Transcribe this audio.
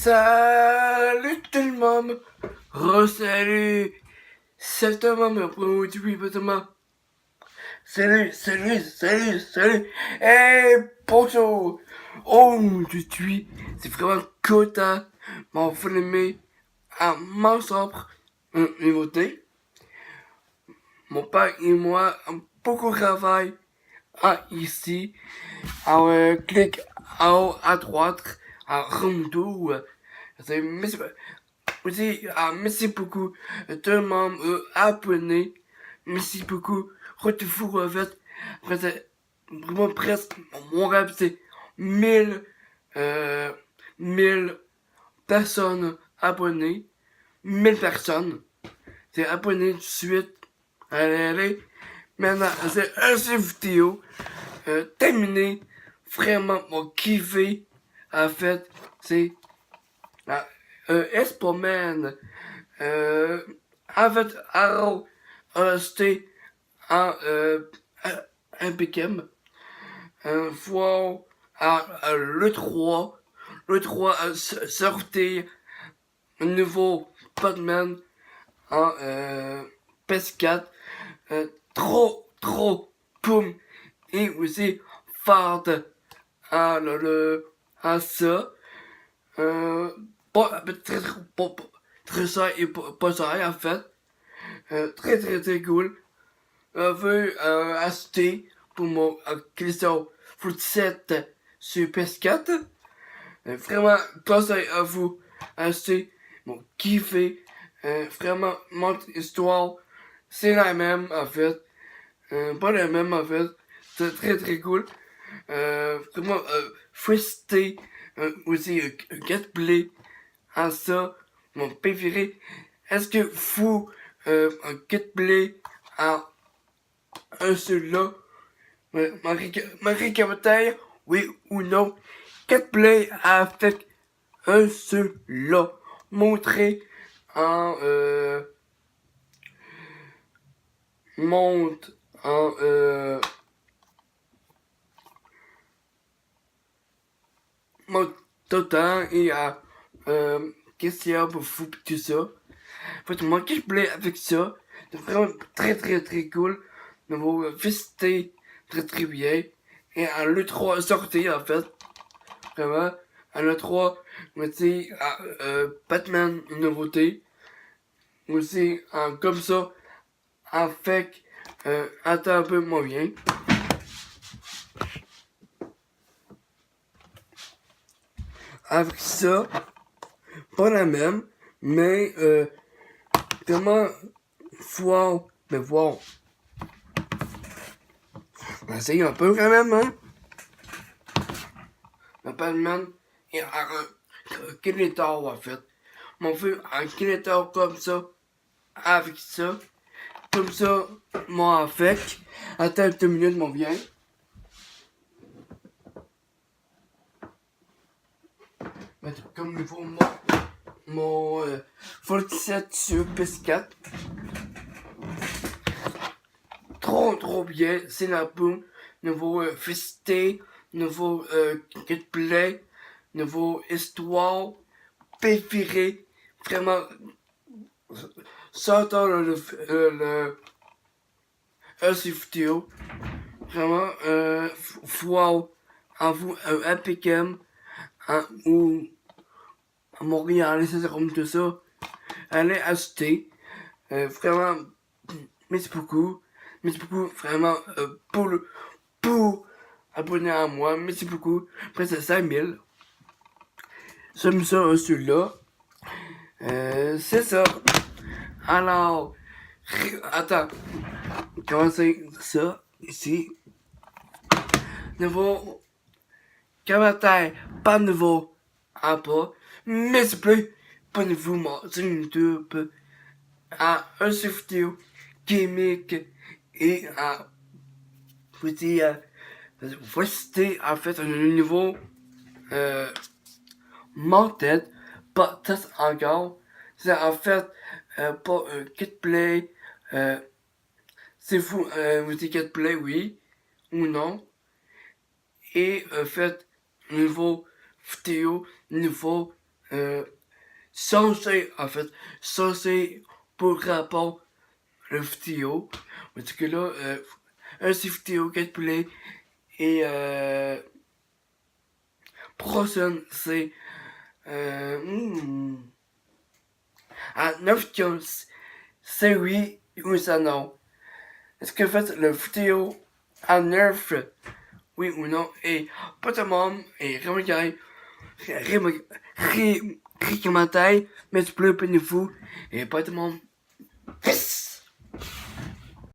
Salut tout le monde! Re-salut! C'est Thomas, me produit Thomas. Salut! Hey, bonjour! Oh, c'est vraiment content m'en filmer à mon propre nouveauté. Mon père et moi avons beaucoup travaillé ici. Alors, clique en haut à droite, en rond. Merci beaucoup tout le monde abonné. Merci beaucoup. Retrouvez-vous en fait. C'est vraiment presque mon rêve, c'est 1000 personnes abonnées. 1000 personnes. C'est abonné tout de suite. Allez. Maintenant, c'est une vidéo terminée. Vraiment, mon kiffé. En fait, c'est Espoman. En fait, Arrow resté en impeccable. Fois le 3 sortir un nouveau Batman en ps4. Trop boum. Et aussi fort à ça. Très ça et pas ça en fait. Très cool. Veut acheter pour mon question Foot 7 sur PS4. Vraiment, conseil à vous acheter mon kiffé. Vraiment, mon histoire, c'est la même en fait. Pas la même en fait. C'est très cool. Vraiment, frustré. Aussi, gameplay à ça, mon préféré. Est-ce que vous, un gameplay à un seul-là, Marie commentaire, oui ou non, gameplay avec un seul-là, montré en, monte en, mon total et à question pour vous tout ça. Faut mon gameplay avec ça. C'est vraiment très cool. Nous allons visiter très bien. Et en l'E3 sorti en fait. Vraiment. En l'E3, aussi Batman nouveauté. Aussi comme ça. Avec attends un peu moyen. Avec ça, pas la même, mais vraiment wow, mais wow. On va essayer un peu quand même, hein. Le Batman est un Skeletor en fait. On fait un Skeletor comme ça, avec ça, comme ça, moi avec. Attends 2 minutes, mon bien. Comme il faut mon Fold 7 sur PS4. Trop bien, c'est la boum. Nouveau festé, nouveau gameplay, nouveau histoire, préféré. Vraiment, sortant le vidéo. Vraiment, wow. À vous, impeccable. Ou à Montréal, c'est comme tout ça. Allez acheter. Vraiment, merci beaucoup. Merci beaucoup, vraiment, pour abonner à moi. Merci beaucoup. Presque 5000. J'aime ça, celui-là. C'est ça. Alors, attends. Comment c'est ça, ici? Nouveau commentaire, pas nouveau en bas. Mais c'est plus, pas nouveau, moi, sur YouTube. À un seul vidéo gimmick et à petit voici en fait un nouveau mon tête pas test encore, c'est en fait pas un gameplay, c'est vous vous dites gameplay oui ou non, et fait nouveau vidéo, nouveau ça c'est, en fait, ça c'est pour rapport à la vidéo. Parce que là, un vidéo gameplay et prochaine c'est à 9 15, c'est oui ou c'est non. Est-ce que fait la vidéo à 9, oui ou non? Et pas de monde, et commentaire, mais tu peux pas nous fou, et pas de monde. Yes!